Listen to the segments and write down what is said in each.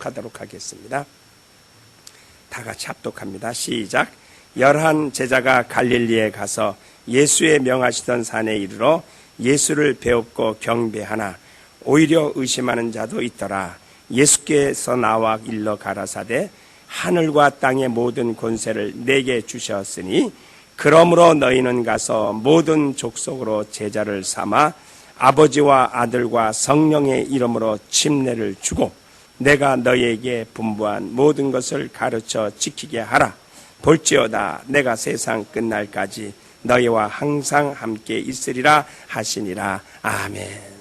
합독하도록 하겠습니다. 다 같이 합독합니다. 시작. 11 제자가 갈릴리에 가서 예수의 명하시던 산에 이르러 예수를 배웁고 경배하나 오히려 의심하는 자도 있더라. 예수께서 나와 일러 가라사대 하늘과 땅의 모든 권세를 내게 주셨으니 그러므로 너희는 가서 모든 족속으로 제자를 삼아 아버지와 아들과 성령의 이름으로 침례를 주고 내가 너희에게 분부한 모든 것을 가르쳐 지키게 하라. 볼지어다 내가 세상 끝날까지 너희와 항상 함께 있으리라 하시니라. 아멘.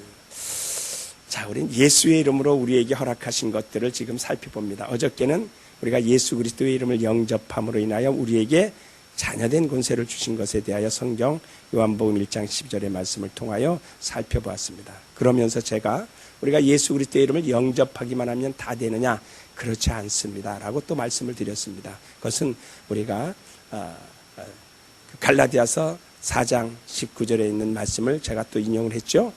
자, 우리는 예수의 이름으로 우리에게 허락하신 것들을 지금 살펴봅니다. 어저께는 우리가 예수 그리스도의 이름을 영접함으로 인하여 우리에게 자녀된 권세를 주신 것에 대하여 성경 요한복음 1장 10절의 말씀을 통하여 살펴보았습니다. 그러면서 제가 우리가 예수 그리스도의 이름을 영접하기만 하면 다 되느냐? 그렇지 않습니다. 라고 또 말씀을 드렸습니다. 그것은 우리가 갈라디아서 4장 19절에 있는 말씀을 제가 또 인용을 했죠.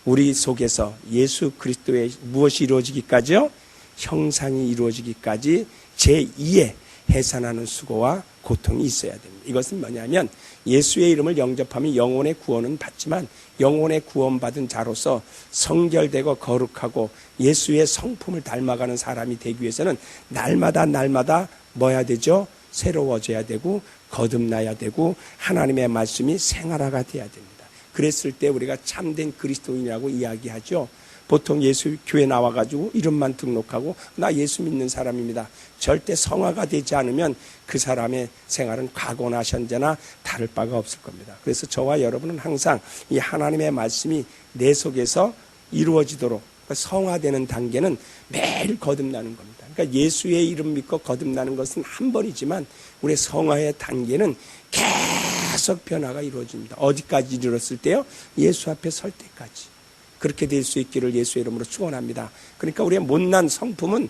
우리 속에서 예수 그리스도의 무엇이 이루어지기까지요? 형상이 이루어지기까지 제2의 해산하는 수고와 고통이 있어야 됩니다. 이것은 뭐냐면 예수의 이름을 영접하면 영혼의 구원은 받지만 영혼의 구원받은 자로서 성결되고 거룩하고 예수의 성품을 닮아가는 사람이 되기 위해서는 날마다 뭐 해야 되죠? 새로워져야 되고 거듭나야 되고 하나님의 말씀이 생활화가 돼야 됩니다. 그랬을 때 우리가 참된 그리스도인이라고 이야기하죠. 보통 예수 교회 나와가지고 이름만 등록하고 나 예수 믿는 사람입니다. 절대 성화가 되지 않으면 그 사람의 생활은 과거나 현재나 다를 바가 없을 겁니다. 그래서 저와 여러분은 항상 이 하나님의 말씀이 내 속에서 이루어지도록 성화되는 단계는 매일 거듭나는 겁니다. 그러니까 예수의 이름 믿고 거듭나는 것은 한 번이지만 우리의 성화의 단계는 계속 변화가 이루어집니다. 어디까지 이르렀을 때요? 예수 앞에 설 때까지. 그렇게 될 수 있기를 예수의 이름으로 축원합니다. 그러니까 우리의 못난 성품은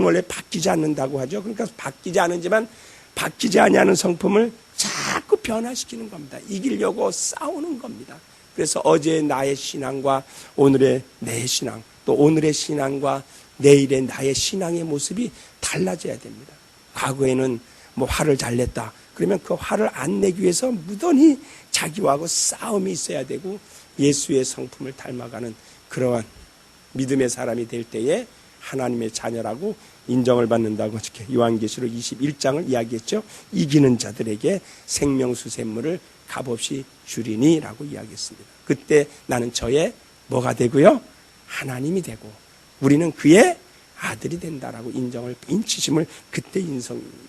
원래 바뀌지 않는다고 하죠. 그러니까 바뀌지 않지만 바뀌지 아니하는 성품을 자꾸 변화시키는 겁니다. 이기려고 싸우는 겁니다. 그래서 어제의 나의 신앙과 오늘의 내 신앙, 또 오늘의 신앙과 내일의 나의 신앙의 모습이 달라져야 됩니다. 과거에는 화를 잘 냈다. 그러면 그 화를 안 내기 위해서 무던히 자기와하고 싸움이 있어야 되고 예수의 성품을 닮아가는 그러한 믿음의 사람이 될 때에 하나님의 자녀라고 인정을 받는다고 요한계시록 21장을 이야기했죠. 이기는 자들에게 생명수샘물을 값없이 주리니 라고 이야기했습니다. 그때 나는 저의 뭐가 되고요? 하나님이 되고 우리는 그의 아들이 된다라고 인치심을 그때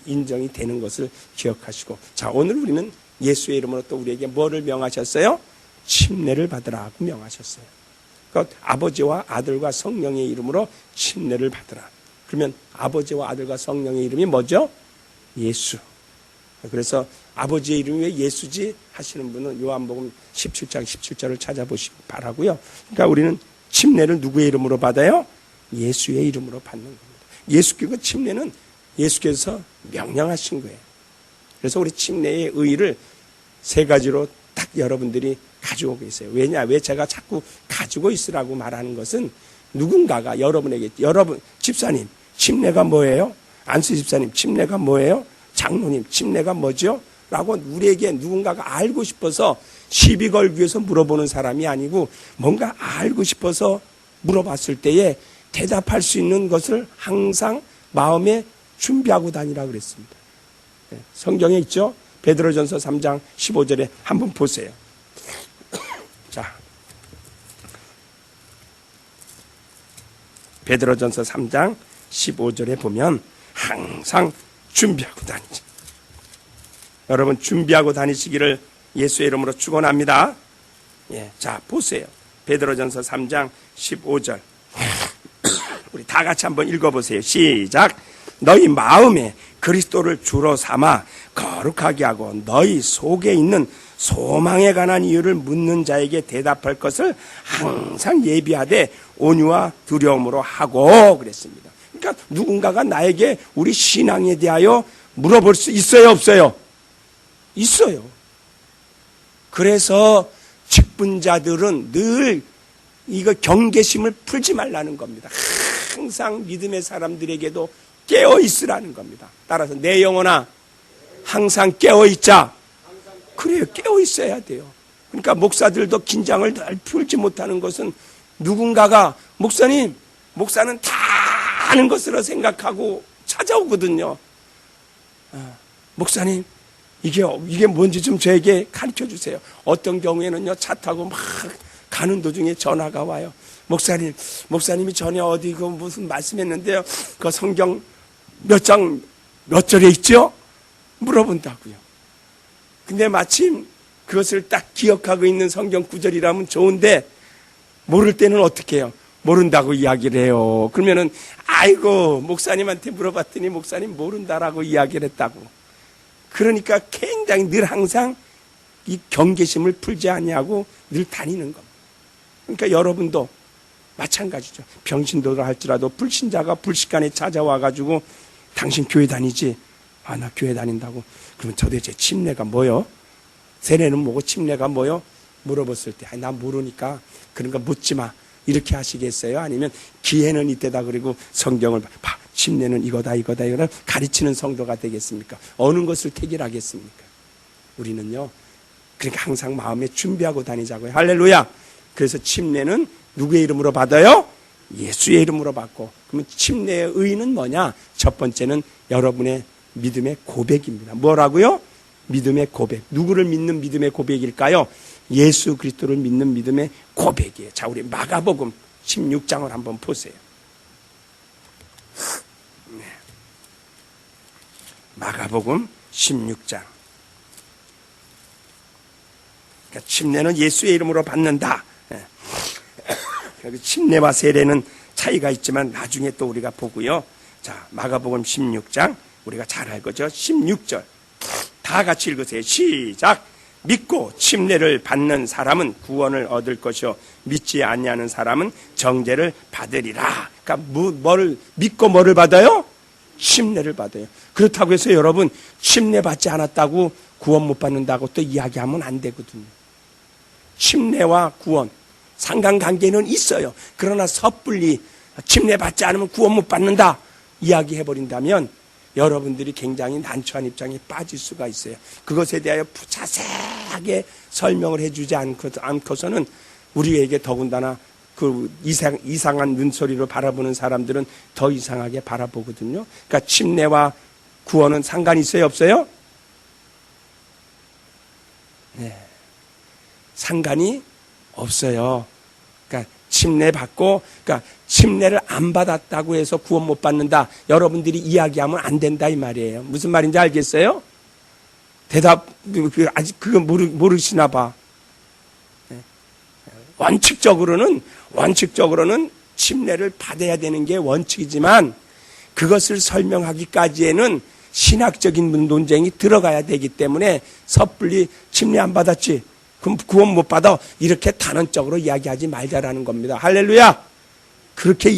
인정이 되는 것을 기억하시고, 자, 오늘 우리는 예수의 이름으로 또 우리에게 뭐를 명하셨어요? 침례를 받으라고 명하셨어요. 그러니까 아버지와 아들과 성령의 이름으로 침례를 받으라. 그러면 아버지와 아들과 성령의 이름이 뭐죠? 예수. 그래서 아버지의 이름이 왜 예수지 하시는 분은 요한복음 17장 17절을 찾아보시기 바라고요. 그러니까 우리는 침례를 누구의 이름으로 받아요? 예수의 이름으로 받는 겁니다. 예수께서 침례는 예수께서 명령하신 거예요. 그래서 우리 침례의 의의를 세 가지로 딱 여러분들이 가지고 계세요. 왜 제가 자꾸 가지고 있으라고 말하는 것은 누군가가 여러분에게, 여러분 집사님 침례가 뭐예요? 안수 집사님 침례가 뭐예요? 장로님 침례가 뭐죠? 라고 우리에게 누군가가 알고 싶어서 시비 걸기 위해서 물어보는 사람이 아니고 뭔가 알고 싶어서 물어봤을 때에 대답할 수 있는 것을 항상 마음에 준비하고 다니라고 그랬습니다. 성경에 있죠? 베드로전서 3장 15절에 한번 보세요. 자, 베드로전서 3장 15절에 보면 항상 준비하고 다니죠. 여러분 준비하고 다니시기를 예수의 이름으로 축원합니다. 예, 자 보세요. 베드로전서 3장 15절 우리 다 같이 한번 읽어보세요. 시작. 너희 마음에 그리스도를 주로 삼아 거룩하게 하고 너희 속에 있는 소망에 관한 이유를 묻는 자에게 대답할 것을 항상 예비하되 온유와 두려움으로 하고 그랬습니다. 그러니까 누군가가 나에게 우리 신앙에 대하여 물어볼 수 있어요, 없어요? 있어요. 그래서 직분자들은 늘 이거 경계심을 풀지 말라는 겁니다. 항상 믿음의 사람들에게도 깨어 있으라는 겁니다. 따라서 내 영혼아 항상 깨어 있자. 그래요. 깨어 있어야 돼요. 그러니까 목사들도 긴장을 잘 풀지 못하는 것은 누군가가 목사는 다 아는 것으로 생각하고 찾아오거든요. 목사님 이게 뭔지 좀 저에게 가르쳐 주세요. 어떤 경우에는요 차 타고 막 가는 도중에 전화가 와요. 목사님이 전에 어디 무슨 말씀했는데요. 그 성경 몇 장 몇 절에 있죠? 물어본다고요. 근데 마침 그것을 딱 기억하고 있는 성경 구절이라면 좋은데 모를 때는 어떻게 해요? 모른다고 이야기를 해요. 그러면은 아이고 목사님한테 물어봤더니 목사님 모른다라고 이야기를 했다고. 그러니까 굉장히 늘 항상 이 경계심을 풀지 아니하고 늘 다니는 겁니다. 그러니까 여러분도 마찬가지죠. 병신도를 할지라도 불신자가 불식간에 찾아와가지고 당신 교회 다니지? 아, 나 교회 다닌다고. 그러면 도대체 침례가 뭐요? 세례는 뭐고 침례가 뭐요? 물어봤을 때, 나 모르니까 그러니까 묻지 마. 이렇게 하시겠어요? 아니면 기회는 이때다 그리고 성경을 봐. 침례는 이거다 가르치는 성도가 되겠습니까? 어느 것을 택일하겠습니까? 우리는요. 그러니까 항상 마음에 준비하고 다니자고요. 할렐루야. 그래서 침례는 누구의 이름으로 받아요? 예수의 이름으로 받고. 그러면 침례의 의의는 뭐냐? 첫 번째는 여러분의 믿음의 고백입니다. 뭐라고요? 믿음의 고백. 누구를 믿는 믿음의 고백일까요? 예수 그리스도를 믿는 믿음의 고백이에요. 자, 우리 마가복음 16장을 한번 보세요. 네. 마가복음 16장. 그러니까 침례는 예수의 이름으로 받는다. 네. 침례와 세례는 차이가 있지만 나중에 또 우리가 보고요. 자, 마가복음 16장 우리가 잘 알거죠. 16절 다 같이 읽으세요. 시작. 믿고 침례를 받는 사람은 구원을 얻을 것이요 믿지 아니하는 사람은 정죄를 받으리라. 그러니까 뭐를 믿고 뭐를 받아요? 침례를 받아요. 그렇다고 해서 여러분 침례 받지 않았다고 구원 못 받는다고 또 이야기하면 안 되거든요. 침례와 구원 상관관계는 있어요. 그러나 섣불리 침례 받지 않으면 구원 못 받는다 이야기해버린다면 여러분들이 굉장히 난처한 입장에 빠질 수가 있어요. 그것에 대하여 자세하게 설명을 해주지 않고서는 우리에게 더군다나 그 이상한 눈소리로 바라보는 사람들은 더 이상하게 바라보거든요. 그러니까 침례와 구원은 상관이 있어요? 없어요? 네. 상관이 없어요. 그러니까 침례 받고, 그러니까 침례를 안 받았다고 해서 구원 못 받는다. 여러분들이 이야기하면 안 된다 이 말이에요. 무슨 말인지 알겠어요? 대답 아직 그거 모르시나 봐. 원칙적으로는 침례를 받아야 되는 게 원칙이지만 그것을 설명하기까지에는 신학적인 논쟁이 들어가야 되기 때문에 섣불리 침례 안 받았지? 그럼 구원 못 받아? 이렇게 단언적으로 이야기하지 말자라는 겁니다. 할렐루야! 그렇게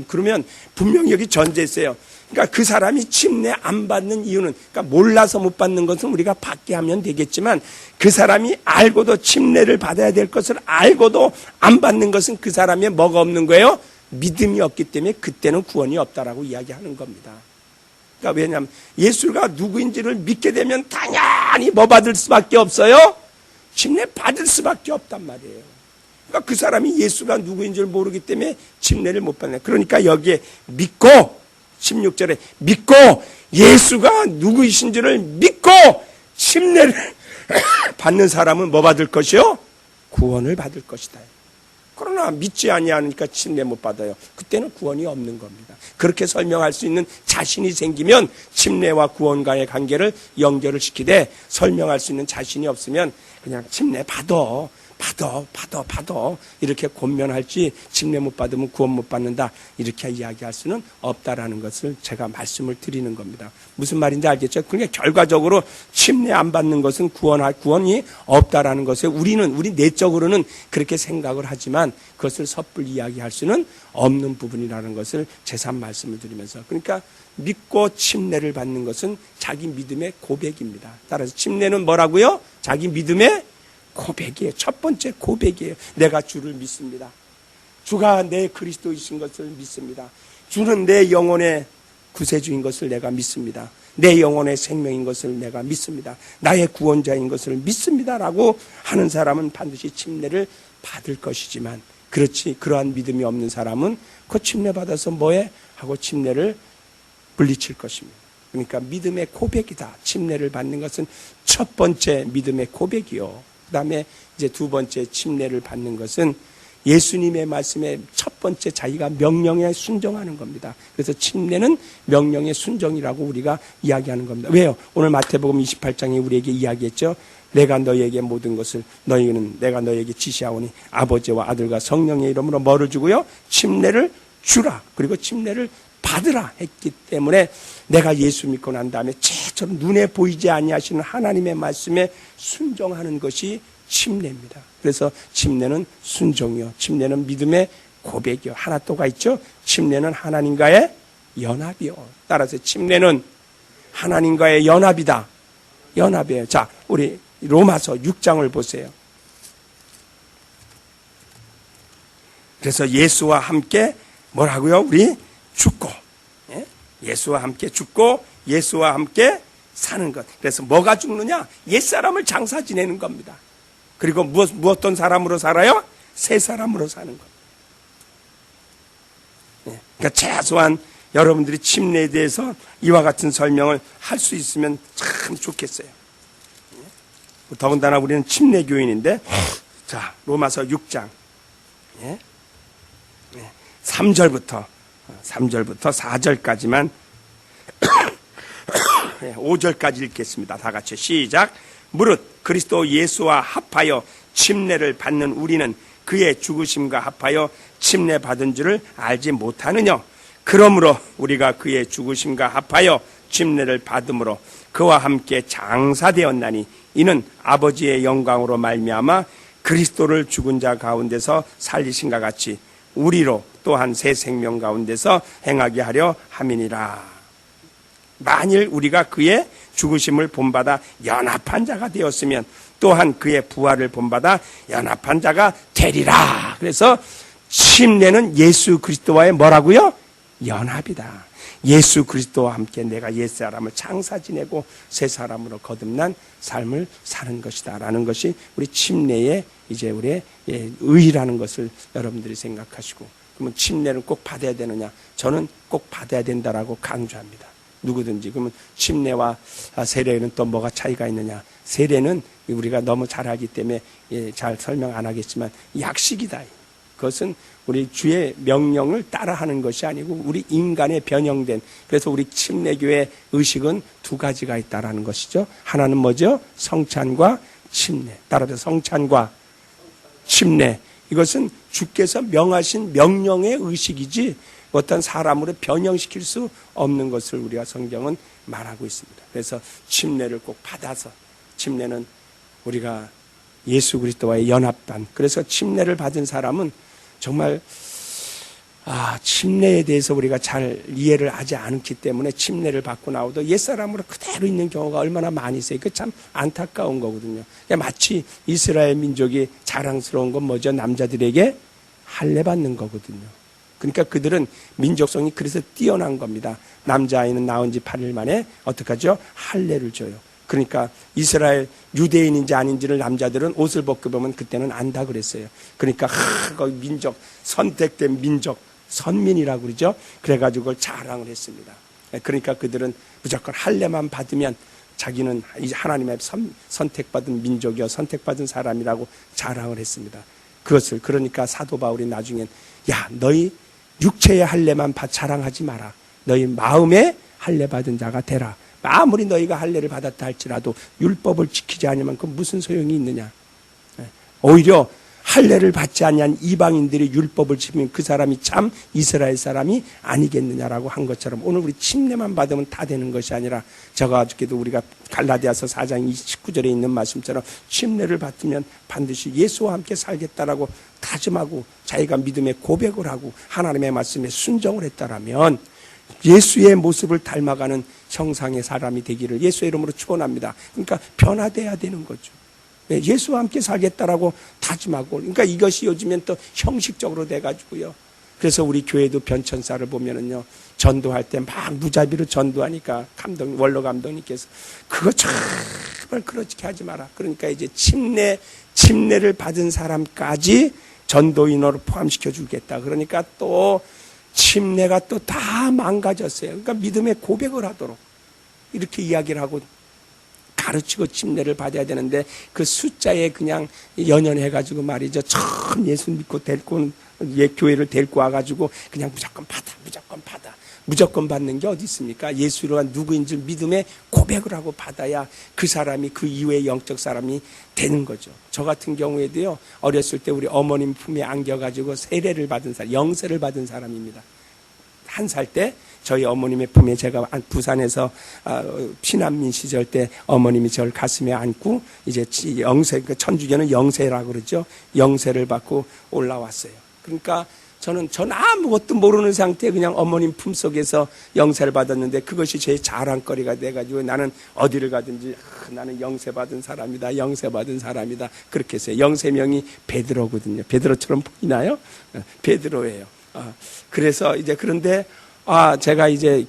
그러면 분명히 여기 전제했어요. 그러니까 그 사람이 침례 안 받는 이유는, 그러니까 몰라서 못 받는 것은 우리가 받게 하면 되겠지만 그 사람이 알고도 침례를 받아야 될 것을 알고도 안 받는 것은 그 사람의 뭐가 없는 거예요? 믿음이 없기 때문에 그때는 구원이 없다라고 이야기하는 겁니다. 그러니까 왜냐하면 예수가 누구인지를 믿게 되면 당연히 뭐 받을 수밖에 없어요? 침례 받을 수밖에 없단 말이에요. 그러니까 그 사람이 예수가 누구인지를 모르기 때문에 침례를 못 받는. 그러니까 여기에 믿고 16절에 믿고 예수가 누구이신지를 믿고 침례를 받는 사람은 뭐 받을 것이요? 구원을 받을 것이다. 그러나 믿지 아니하니까 침례 못 받아요. 그때는 구원이 없는 겁니다. 그렇게 설명할 수 있는 자신이 생기면 침례와 구원과의 관계를 연결을 시키되 설명할 수 있는 자신이 없으면 그냥 침례 받아 이렇게 권면할지 침례 못 받으면 구원 못 받는다 이렇게 이야기할 수는 없다라는 것을 제가 말씀을 드리는 겁니다. 무슨 말인지 알겠죠? 그러니까 결과적으로 침례 안 받는 것은 구원이 없다라는 것에 우리 내적으로는 그렇게 생각을 하지만 그것을 섣불리 이야기할 수는 없는 부분이라는 것을 재산 말씀을 드리면서, 그러니까 믿고 침례를 받는 것은 자기 믿음의 고백입니다. 따라서 침례는 뭐라고요? 자기 믿음의 고백이에요. 첫 번째 고백이에요. 내가 주를 믿습니다. 주가 내 그리스도이신 것을 믿습니다. 주는 내 영혼의 구세주인 것을 내가 믿습니다. 내 영혼의 생명인 것을 내가 믿습니다. 나의 구원자인 것을 믿습니다라고 하는 사람은 반드시 침례를 받을 것이지만, 그렇지 그러한 믿음이 없는 사람은 그 침례 받아서 뭐해? 하고 침례를 물리칠 것입니다. 그러니까 믿음의 고백이다. 침례를 받는 것은 첫 번째 믿음의 고백이요. 그 다음에 이제 두 번째 침례를 받는 것은 예수님의 말씀에 첫 번째 자기가 명령에 순종하는 겁니다. 그래서 침례는 명령의 순종이라고 우리가 이야기하는 겁니다. 왜요? 오늘 마태복음 28장에 우리에게 이야기했죠. 내가 너희에게 모든 것을 너희는 내가 너희에게 지시하오니 아버지와 아들과 성령의 이름으로 뭐를 주고요? 침례를 주라. 그리고 침례를 받으라 했기 때문에 내가 예수 믿고 난 다음에 최초로 눈에 보이지 아니하시는 하나님의 말씀에 순종하는 것이 침례입니다. 그래서 침례는 순종이요, 침례는 믿음의 고백이요. 하나 또가 있죠. 침례는 하나님과의 연합이요. 따라서 침례는 하나님과의 연합이다. 연합이에요. 자, 우리 로마서 6장을 보세요. 그래서 예수와 함께 뭐라고요? 우리 죽고, 예수와 함께 죽고 예수와 함께 사는 것. 그래서 뭐가 죽느냐? 옛사람을 장사 지내는 겁니다. 그리고 어떤 사람으로 살아요? 새 사람으로 사는 것. 그러니까 최소한 여러분들이 침례에 대해서 이와 같은 설명을 할 수 있으면 참 좋겠어요. 더군다나 우리는 침례 교인인데, 자, 로마서 6장 3절부터 4절까지만 5절까지 읽겠습니다. 다 같이 시작. 무릇 그리스도 예수와 합하여 침례를 받는 우리는 그의 죽으심과 합하여 침례 받은 줄을 알지 못하느냐? 그러므로 우리가 그의 죽으심과 합하여 침례를 받음으로 그와 함께 장사되었나니 이는 아버지의 영광으로 말미암아 그리스도를 죽은 자 가운데서 살리신과 같이 우리로 또한 새 생명 가운데서 행하게 하려 함이니라. 만일 우리가 그의 죽으심을 본받아 연합한 자가 되었으면 또한 그의 부활을 본받아 연합한 자가 되리라. 그래서 침례는 예수 그리스도와의 뭐라고요? 연합이다. 예수 그리스도와 함께 내가 옛사람을 장사 지내고 새 사람으로 거듭난 삶을 사는 것이다 라는 것이 우리 침례의 이제 우리의 의의라는 것을 여러분들이 생각하시고, 그러면 침례를 꼭 받아야 되느냐? 저는 꼭 받아야 된다라고 강조합니다. 누구든지. 그러면 침례와 세례는 또 뭐가 차이가 있느냐? 세례는 우리가 너무 잘 알기 때문에 잘 설명 안 하겠지만 약식이다. 그것은 우리 주의 명령을 따라하는 것이 아니고 우리 인간의 변형된, 그래서 우리 침례교의 의식은 두 가지가 있다라는 것이죠. 하나는 뭐죠? 성찬과 침례. 따라서 성찬과 침례, 이것은 주께서 명하신 명령의 의식이지 어떤 사람으로 변형시킬 수 없는 것을 우리가 성경은 말하고 있습니다. 그래서 침례를 꼭 받아서, 침례는 우리가 예수 그리스도와의 연합반, 그래서 침례를 받은 사람은 정말 침례에 대해서 우리가 잘 이해를 하지 않기 때문에 침례를 받고 나오도 옛사람으로 그대로 있는 경우가 얼마나 많이 있어요. 그 참 안타까운 거거든요. 마치 이스라엘 민족이 자랑스러운 건 뭐죠? 남자들에게 할례 받는 거거든요. 그러니까 그들은 민족성이 그래서 뛰어난 겁니다. 남자아이는 낳은 지 8일 만에 어떻게 하죠? 할례를 줘요. 그러니까 이스라엘 유대인인지 아닌지를 남자들은 옷을 벗고 보면 그때는 안다 그랬어요. 그러니까 거기 민족, 선택된 민족, 선민이라고 그러죠. 그래가지고 그걸 자랑을 했습니다. 그러니까 그들은 무조건 할례만 받으면 자기는 하나님의 선택받은 민족이요, 선택받은 사람이라고 자랑을 했습니다. 그것을, 그러니까 사도 바울이 나중엔 너희 육체의 할례만 자랑하지 마라. 너희 마음의 할례 받은 자가 되라. 아무리 너희가 할례를 받았다 할지라도 율법을 지키지 않으면 그 무슨 소용이 있느냐. 오히려 할례를 받지 아니한 이방인들이 율법을 지키면 그 사람이 참 이스라엘 사람이 아니겠느냐라고 한 것처럼 오늘 우리 침례만 받으면 다 되는 것이 아니라, 제가 어저께도 우리가 갈라디아서 4장 29절에 있는 말씀처럼 침례를 받으면 반드시 예수와 함께 살겠다라고 다짐하고 자기가 믿음의 고백을 하고 하나님의 말씀에 순종을 했다라면 예수의 모습을 닮아가는 형상의 사람이 되기를 예수의 이름으로 축원합니다. 그러니까 변화돼야 되는 거죠. 예수와 함께 살겠다라고 다짐하고, 그러니까 이것이 요즘엔 또 형식적으로 돼가지고요. 그래서 우리 교회도 변천사를 보면은요, 전도할 때 막 무자비로 전도하니까 원로 감독님께서 그거 정말 그렇게 하지 마라. 그러니까 이제 침례를 받은 사람까지 전도인으로 포함시켜 주겠다. 그러니까 또 침례가 또 다 망가졌어요. 그러니까 믿음의 고백을 하도록 이렇게 이야기를 하고 가르치고 침례를 받아야 되는데 그 숫자에 그냥 연연해가지고 말이죠. 처음 예수 믿고 교회를 데리고 와가지고 그냥 무조건 받아. 무조건 받는 게 어디 있습니까? 예수가 누구인지 믿음의 고백을 하고 받아야 그 사람이 그 이후의 영적 사람이 되는 거죠. 저 같은 경우에도요, 어렸을 때 우리 어머님 품에 안겨가지고 세례를 받은 사람, 영세를 받은 사람입니다. 1살 때 저희 어머님의 품에 제가 부산에서 피난민 시절 때 어머님이 저를 가슴에 안고 이제 영세, 천주교는 영세라고 그러죠. 영세를 받고 올라왔어요. 그러니까 저는 아무것도 모르는 상태에 그냥 어머님 품속에서 영세를 받았는데 그것이 제 자랑거리가 돼가지고 나는 어디를 가든지 나는 영세받은 사람이다. 영세받은 사람이다. 그렇게 했어요. 영세명이 베드로거든요. 베드로처럼 보이나요? 베드로예요. 그래서 이제 그런데 제가 이제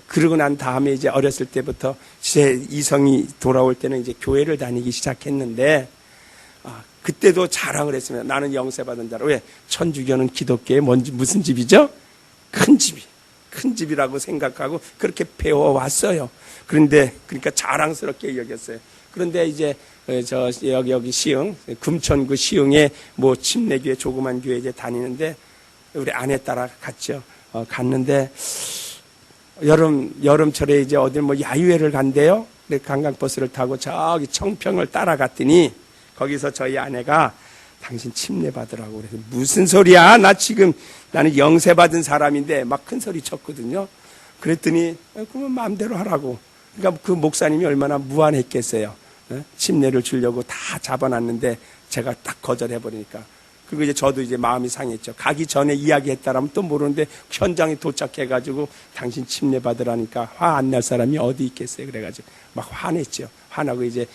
그러고 난 다음에 이제 어렸을 때부터 제 이성이 돌아올 때는 이제 교회를 다니기 시작했는데 그때도 자랑을 했습니다. 나는 영세받은 자라. 왜? 천주교는 기독교의 무슨 집이죠? 큰 집이라고 생각하고 그렇게 배워왔어요. 그러니까 자랑스럽게 여겼어요. 그런데 이제 여기 시흥 금천구 시흥에 뭐 침례교회 조그만 교회 이제 다니는데 우리 아내 따라 갔죠. 갔는데 여름철에 이제 어딜 뭐 야유회를 간대요. 관광버스를 타고 저기 청평을 따라갔더니 거기서 저희 아내가 당신 침례 받으라고 그래서 무슨 소리야? 나는 영세 받은 사람인데 막 큰 소리 쳤거든요. 그랬더니 그러면 마음대로 하라고. 그러니까 그 목사님이 얼마나 무안했겠어요. 침례를 주려고 다 잡아놨는데 제가 딱 거절해버리니까. 그리고 이제 저도 이제 마음이 상했죠. 가기 전에 이야기했다라면 또 모르는데 현장에 도착해가지고 당신 침례 받으라니까 화 안 날 사람이 어디 있겠어요. 그래가지고 막 화냈죠. 화나고 이제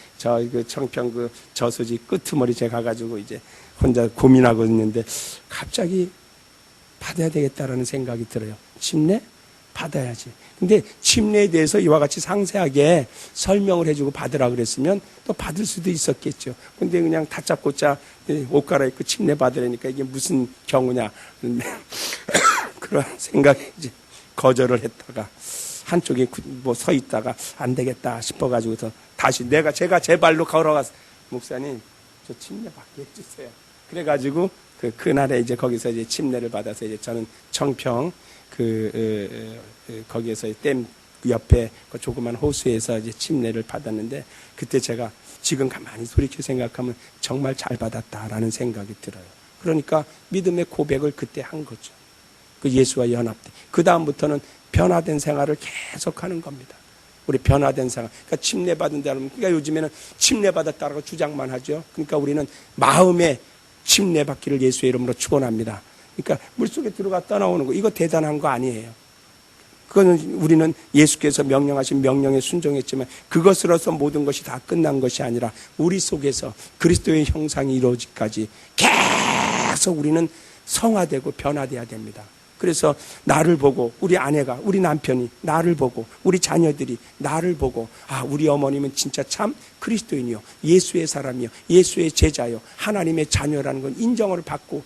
그 청평 그 저수지 끄트머리 제가 가가지고 이제 혼자 고민하고 있는데 갑자기 받아야 되겠다라는 생각이 들어요. 침례? 받아야지. 근데 침례에 대해서 이와 같이 상세하게 설명을 해주고 받으라 그랬으면 또 받을 수도 있었겠죠. 근데 그냥 다짜고짜 옷 갈아입고 침례 받으라니까 이게 무슨 경우냐. 그런 생각에 이제 거절을 했다가 한쪽에 뭐 서 있다가 안 되겠다 싶어가지고서 다시 제가 제 발로 걸어가서 목사님 저 침례 받게 해주세요. 그래가지고 그날에 이제 거기서 이제 침례를 받아서 이제 저는 청평 거기에서 댐 옆에 그 조그만 호수에서 이제 침례를 받았는데 그때 제가 지금 가만히 돌이켜 생각하면 정말 잘 받았다라는 생각이 들어요. 그러니까 믿음의 고백을 그때 한 거죠. 그 예수와 연합돼. 그 다음부터는 변화된 생활을 계속하는 겁니다. 우리 변화된 생활. 그러니까 침례 받은다면 그러니까 요즘에는 침례 받았다라고 주장만 하죠. 그러니까 우리는 마음에 침례 받기를 예수의 이름으로 축원합니다. 그러니까 물속에 들어갔다 나오는 거 이거 대단한 거 아니에요. 그거는 우리는 예수께서 명령하신 명령에 순종했지만 그것으로서 모든 것이 다 끝난 것이 아니라 우리 속에서 그리스도의 형상이 이루어지기까지 계속 우리는 성화되고 변화돼야 됩니다. 그래서 나를 보고 우리 아내가 우리 남편이 나를 보고 우리 자녀들이 나를 보고 우리 어머님은 진짜 참 그리스도인이요 예수의 사람이요 예수의 제자요 하나님의 자녀라는 건 인정을 받고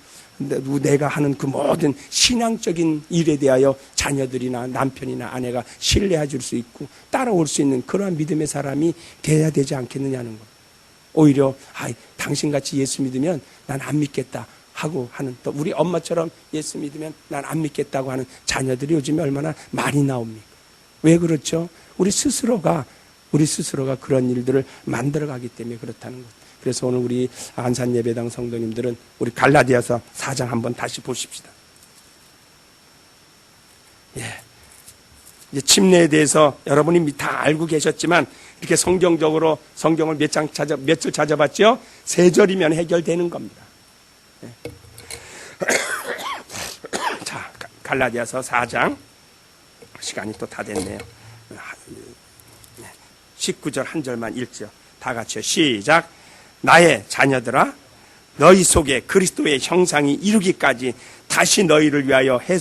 내가 하는 그 모든 신앙적인 일에 대하여 자녀들이나 남편이나 아내가 신뢰해 줄 수 있고 따라올 수 있는 그러한 믿음의 사람이 돼야 되지 않겠느냐는 것. 오히려 당신같이 예수 믿으면 난 안 믿겠다 하고 하는 또 우리 엄마처럼 예수 믿으면 난 안 믿겠다고 하는 자녀들이 요즘에 얼마나 많이 나옵니까? 왜 그렇죠? 우리 스스로가 그런 일들을 만들어가기 때문에 그렇다는 것. 그래서 오늘 우리 안산예배당 성도님들은 우리 갈라디아서 4장 한번 다시 보십시다. 이제 침례에 대해서 여러분이 다 알고 계셨지만 이렇게 성경적으로 성경을 몇 줄 찾아봤죠? 3절이면 해결되는 겁니다. 자, 갈라디아서 4장 시간이 또 다 됐네요. 19절 한 절만 읽죠. 다 같이요. 시작. 나의 자녀들아 너희 속에 그리스도의 형상이 이루기까지 다시 너희를 위하여 해산